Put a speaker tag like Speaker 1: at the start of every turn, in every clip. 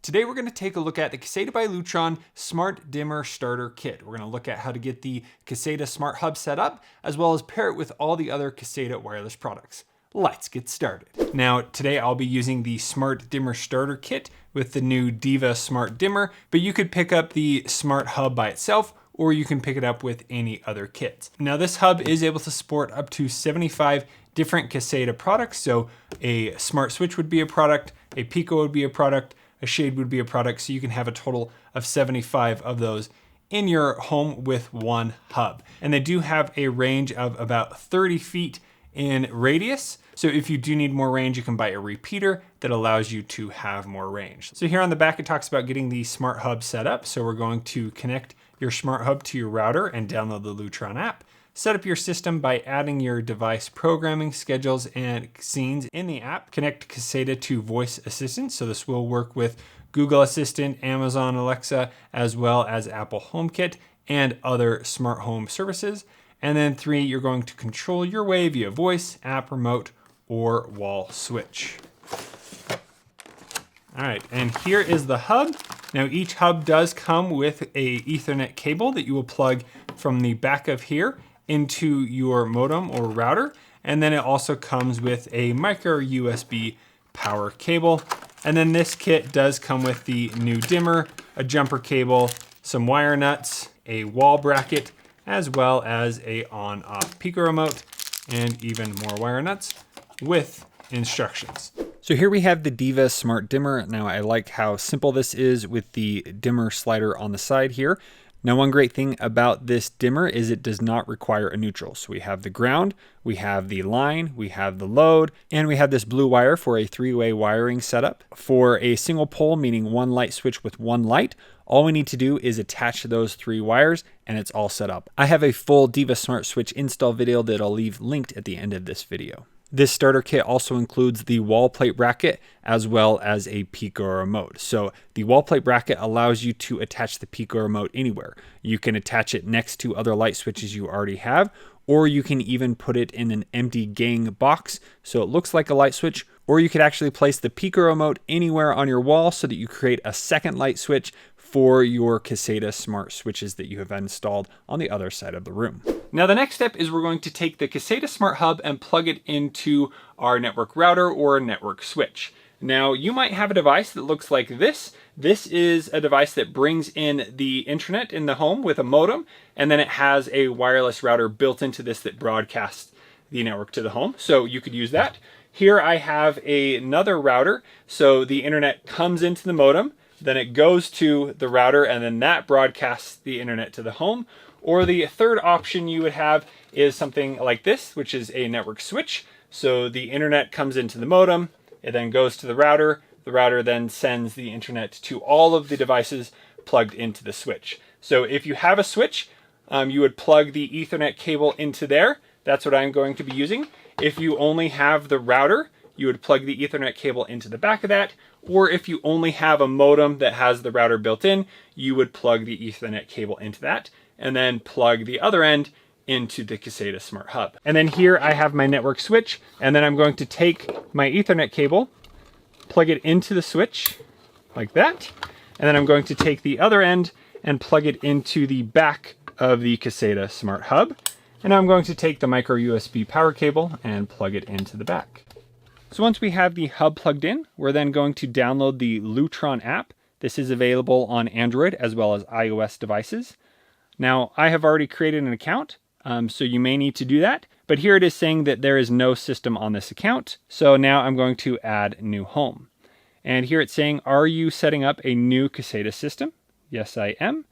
Speaker 1: Today we're going to take a look at the Caséta by Lutron Smart Dimmer Starter Kit. We're going to look at how to get the Caséta Smart Hub set up, as well as pair it with all the other Caséta wireless products. Let's get started. Now, today I'll be using the Smart Dimmer Starter Kit with the new Diva Smart Dimmer, but you could pick up the Smart Hub by itself, or you can pick it up with any other kits. Now, this hub is able to support up to 75 different Caséta products. So a smart switch would be a product, a Pico would be a product, a shade would be a product, so you can have a total of 75 of those in your home with one hub. And they do have a range of about 30 feet in radius. So if you do need more range, you can buy a repeater that allows you to have more range. So here on the back, it talks about getting the smart hub set up. So we're going to connect your smart hub to your router and download the Lutron app. Set up your system by adding your device programming, schedules, and scenes in the app. Connect Caséta to voice assistant. So this will work with Google Assistant, Amazon Alexa, as well as Apple HomeKit and other smart home services. And then 3, you're going to control your way via voice, app, remote, or wall switch. All right, and here is the hub. Now each hub does come with a Ethernet cable that you will plug from the back of here into your modem or router. And then it also comes with a micro USB power cable. And then this kit does come with the new dimmer, a jumper cable, some wire nuts, a wall bracket, as well as a on-off Pico remote, and even more wire nuts with instructions. So here we have the Diva Smart Dimmer. Now I like how simple this is with the dimmer slider on the side here. Now, one great thing about this dimmer is it does not require a neutral. So we have the ground, we have the line, we have the load, and we have this blue wire for a 3-way wiring setup. For a single pole, meaning one light switch with one light, all we need to do is attach those 3 wires and it's all set up. I have a full Diva Smart Switch install video that I'll leave linked at the end of this video. This starter kit also includes the wall plate bracket as well as a Pico remote. So the wall plate bracket allows you to attach the Pico remote anywhere. You can attach it next to other light switches you already have, or you can even put it in an empty gang box so it looks like a light switch, or you could actually place the Pico remote anywhere on your wall so that you create a second light switch for your Caséta smart switches that you have installed on the other side of the room. Now the next step is we're going to take the Caséta Smart Hub and plug it into our network router or network switch. Now you might have a device that looks like this. This is a device that brings in the internet in the home with a modem, and then it has a wireless router built into this that broadcasts the network to the home. So you could use that. Here I have another router. So the internet comes into the modem, then it goes to the router, and then that broadcasts the internet to the home. Or the third option you would have is something like this, which is a network switch. So the internet comes into the modem, it then goes to the router then sends the internet to all of the devices plugged into the switch. So if you have a switch, you would plug the Ethernet cable into there. That's what I'm going to be using. If you only have the router, you would plug the Ethernet cable into the back of that. Or if you only have a modem that has the router built in, you would plug the Ethernet cable into that and then plug the other end into the Caséta Smart Hub. And then here I have my network switch, and then I'm going to take my Ethernet cable, plug it into the switch like that, and then I'm going to take the other end and plug it into the back of the Caséta Smart Hub. And I'm going to take the micro USB power cable and plug it into the back. So once we have the hub plugged in, we're then going to download the Lutron app. This is available on Android as well as iOS devices. Now, I have already created an account, so you may need to do that. But here it is saying that there is no system on this account. So now I'm going to add new home. And here it's saying, are you setting up a new Caséta system? Yes, I am.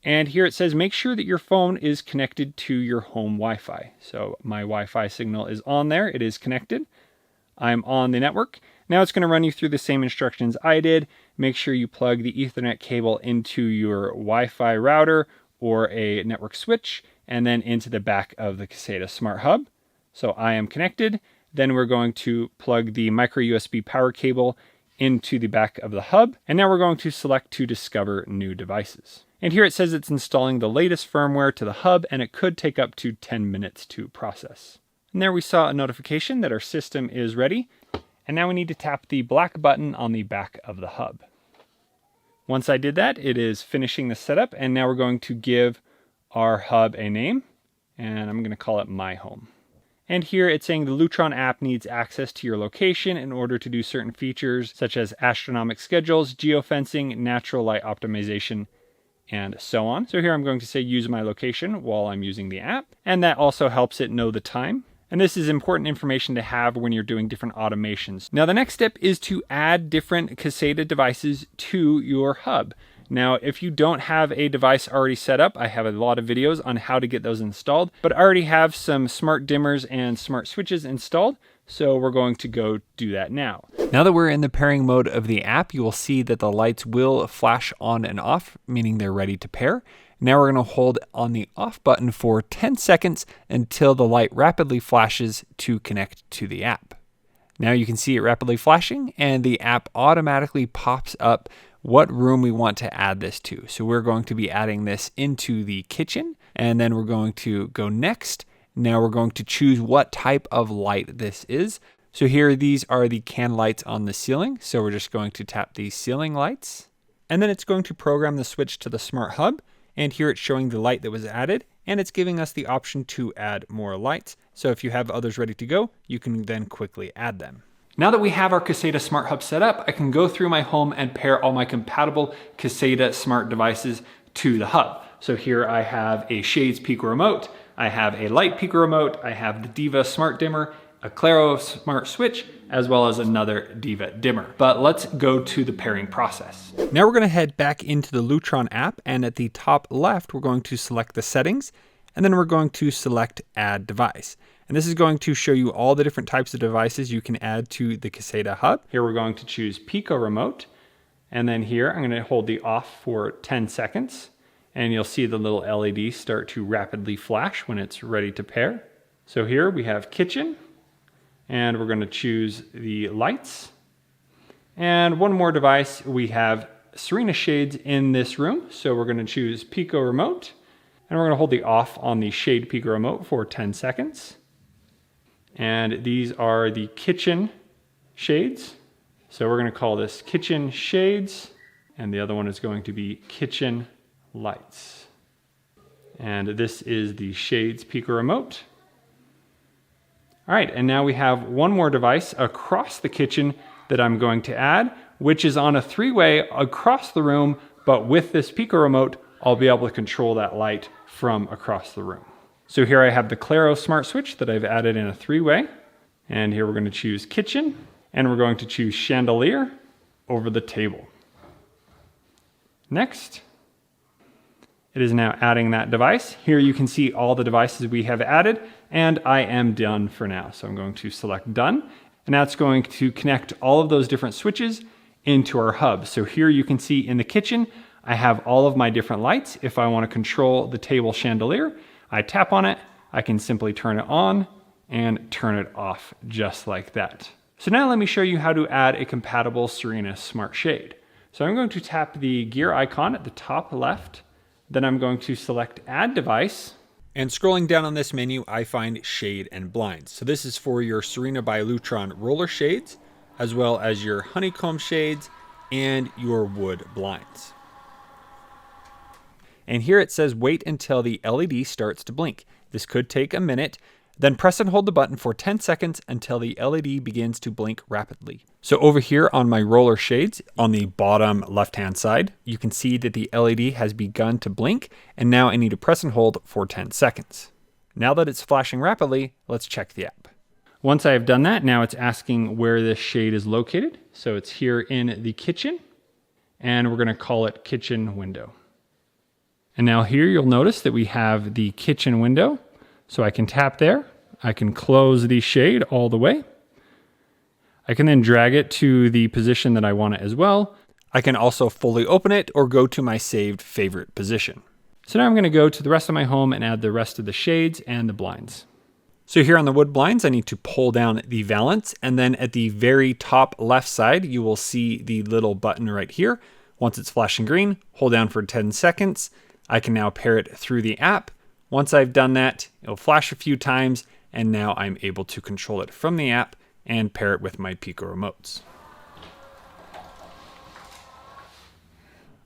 Speaker 1: And here it says, make sure that your phone is connected to your home Wi-Fi. So my Wi-Fi signal is on there. It is connected. I'm on the network. Now it's going to run you through the same instructions I did. Make sure you plug the Ethernet cable into your Wi-Fi router or a network switch, and then into the back of the Caséta Smart Hub. So I am connected. Then we're going to plug the micro USB power cable into the back of the hub. And now we're going to select to discover new devices. And here it says it's installing the latest firmware to the hub, and it could take up to 10 minutes to process. And there we saw a notification that our system is ready. And now we need to tap the black button on the back of the hub. Once I did that, it is finishing the setup, and now we're going to give our hub a name, and I'm going to call it My Home. And here it's saying the Lutron app needs access to your location in order to do certain features such as astronomic schedules, geofencing, natural light optimization, and so on. So here I'm going to say use my location while I'm using the app, and that also helps it know the time. And this is important information to have when you're doing different automations. Now the next step is to add different Caséta devices to your hub. Now, if you don't have a device already set up, I have a lot of videos on how to get those installed, but I already have some smart dimmers and smart switches installed, so we're going to go do that now. Now that we're in the pairing mode of the app, you will see that the lights will flash on and off, meaning they're ready to pair. Now we're going to hold on the off button for 10 seconds until the light rapidly flashes to connect to the app. Now you can see it rapidly flashing, and the app automatically pops up what room we want to add this to. So we're going to be adding this into the kitchen, and then we're going to go next. Now we're going to choose what type of light this is. So here, these are the can lights on the ceiling. So we're just going to tap the ceiling lights, and then it's going to program the switch to the smart hub. And here it's showing the light that was added, and it's giving us the option to add more lights. So if you have others ready to go, you can then quickly add them. Now that we have our Caséta Smart Hub set up, I can go through my home and pair all my compatible Caséta smart devices to the hub. So here I have a Shades Pico remote, I have a Light Pico remote, I have the Diva Smart Dimmer, a Claro Smart Switch, as well as another Diva Dimmer. But let's go to the pairing process. Now we're gonna head back into the Lutron app, and at the top left, we're going to select the settings, and then we're going to select Add Device. And this is going to show you all the different types of devices you can add to the Caséta Hub. Here we're going to choose Pico remote, and then here I'm gonna hold the off for 10 seconds, and you'll see the little LED start to rapidly flash when it's ready to pair. So here we have kitchen, and we're going to choose the lights. And one more device, we have Serena shades in this room. So we're going to choose Pico remote, and we're going to hold the off on the shade Pico remote for 10 seconds. And these are the kitchen shades. So we're going to call this kitchen shades, and the other one is going to be kitchen lights. And this is the shades Pico remote. All right, and now we have one more device across the kitchen that I'm going to add, which is on a three-way across the room, but with this Pico remote, I'll be able to control that light from across the room. So here I have the Claro Smart Switch that I've added in a three-way, and here we're going to choose kitchen, and we're going to choose chandelier over the table. Next, it is now adding that device. Here you can see all the devices we have added, and I am done for now. So I'm going to select done, and that's going to connect all of those different switches into our hub. So here you can see in the kitchen, I have all of my different lights. If I want to control the table chandelier, I tap on it, I can simply turn it on and turn it off just like that. So now let me show you how to add a compatible Serena Smart Shade. So I'm going to tap the gear icon at the top left, then I'm going to select Add Device, and scrolling down on this menu, I find Shade and Blinds. So this is for your Serena by Lutron roller shades, as well as your honeycomb shades and your wood blinds. And here it says wait until the LED starts to blink. This could take a minute. Then press and hold the button for 10 seconds until the LED begins to blink rapidly. So over here on my roller shades, on the bottom left-hand side, you can see that the LED has begun to blink, and now I need to press and hold for 10 seconds. Now that it's flashing rapidly, let's check the app. Once I have done that, now it's asking where this shade is located. So it's here in the kitchen, and we're gonna call it kitchen window. And now here you'll notice that we have the kitchen window. So I can tap there, I can close the shade all the way. I can then drag it to the position that I want it as well. I can also fully open it or go to my saved favorite position. So now I'm gonna go to the rest of my home and add the rest of the shades and the blinds. So here on the wood blinds, I need to pull down the valance, and then at the very top left side, you will see the little button right here. Once it's flashing green, hold down for 10 seconds. I can now pair it through the app. Once I've done that, it'll flash a few times, and now I'm able to control it from the app and pair it with my Pico remotes.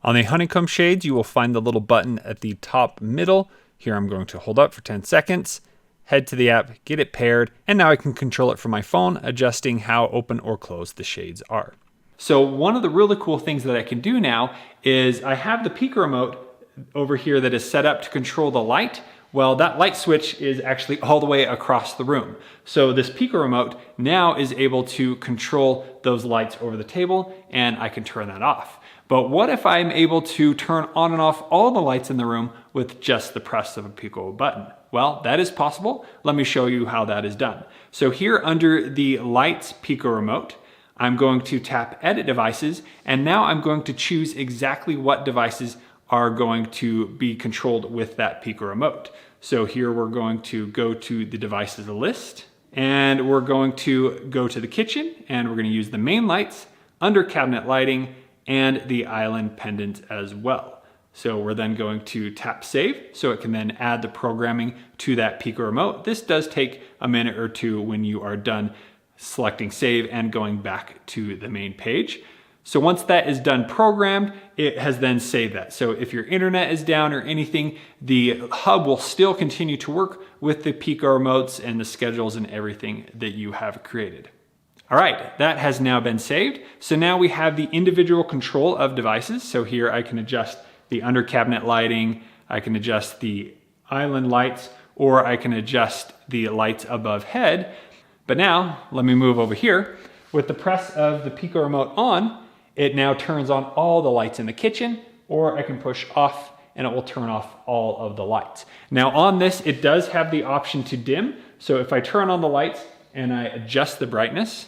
Speaker 1: On the honeycomb shades, you will find the little button at the top middle. Here I'm going to hold up for 10 seconds, head to the app, get it paired, and now I can control it from my phone, adjusting how open or closed the shades are. So one of the really cool things that I can do now is I have the Pico remote over here that is set up to control the light. Well, that light switch is actually all the way across the room. So this Pico remote now is able to control those lights over the table, and I can turn that off. But what if I'm able to turn on and off all the lights in the room with just the press of a Pico button? Well, that is possible. Let me show you how that is done. So here under the lights Pico remote, I'm going to tap Edit Devices, and now I'm going to choose exactly what devices are going to be controlled with that Pico remote. So here we're going to go to the devices list, and we're going to go to the kitchen, and we're going to use the main lights, under cabinet lighting, and the island pendant as well. So we're then going to tap Save, so it can then add the programming to that Pico remote. This does take a minute or two when you are done selecting Save and going back to the main page. So once that is done programmed, it has then saved that. So if your internet is down or anything, the hub will still continue to work with the Pico remotes and the schedules and everything that you have created. All right, that has now been saved. So now we have the individual control of devices. So here I can adjust the under cabinet lighting, I can adjust the island lights, or I can adjust the lights above head. But now, let me move over here. With the press of the Pico remote on, it now turns on all the lights in the kitchen, or I can push off and it will turn off all of the lights. Now on this, it does have the option to dim. So if I turn on the lights and I adjust the brightness,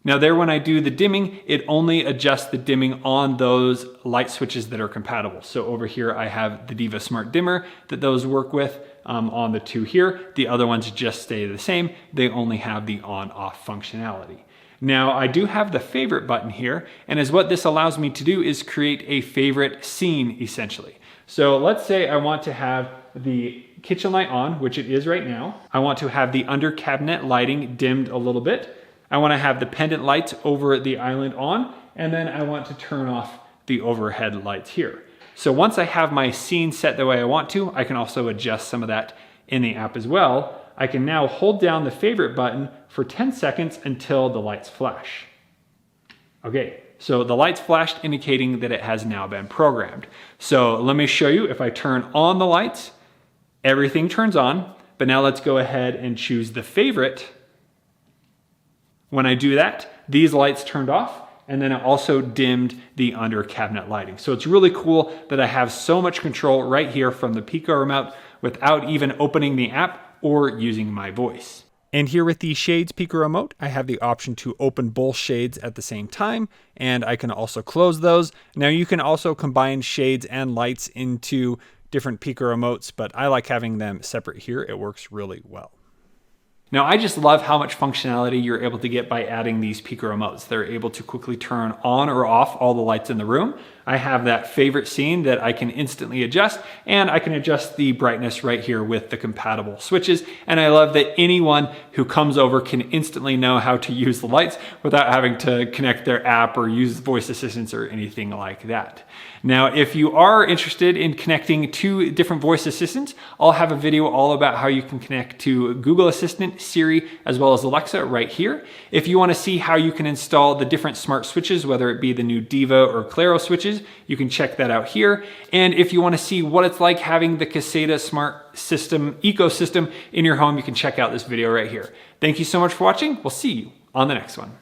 Speaker 1: now there when I do the dimming, it only adjusts the dimming on those light switches that are compatible. So over here I have the Diva Smart Dimmer that those work with on the two here. The other ones just stay the same. They only have the on-off functionality. Now I do have the favorite button here, and as what this allows me to do is create a favorite scene essentially. So let's say I want to have the kitchen light on, which it is right now. I want to have the under cabinet lighting dimmed a little bit. I want to have the pendant lights over the island on, and then I want to turn off the overhead lights here. So once I have my scene set the way I want to, I can also adjust some of that in the app as well. I can now hold down the favorite button for 10 seconds until the lights flash. Okay, so the lights flashed indicating that it has now been programmed. So let me show you, if I turn on the lights, everything turns on, but now let's go ahead and choose the favorite. When I do that, these lights turned off, and then it also dimmed the under cabinet lighting. So it's really cool that I have so much control right here from the Pico remote without even opening the app or using my voice. And here with the Shades Pico remote, I have the option to open both shades at the same time, and I can also close those. Now you can also combine shades and lights into different Pico remotes, but I like having them separate here. It works really well. Now, I just love how much functionality you're able to get by adding these Pico remotes. They're able to quickly turn on or off all the lights in the room. I have that favorite scene that I can instantly adjust, and I can adjust the brightness right here with the compatible switches. And I love that anyone who comes over can instantly know how to use the lights without having to connect their app or use voice assistants or anything like that. Now, if you are interested in connecting to different voice assistants, I'll have a video all about how you can connect to Google Assistant, Siri, as well as Alexa right here. If you want to see how you can install the different smart switches, whether it be the new Diva or Claro switches, you can check that out here. And if you want to see what it's like having the Caséta Smart System ecosystem in your home, you can check out this video right here. Thank you so much for watching. We'll see you on the next one.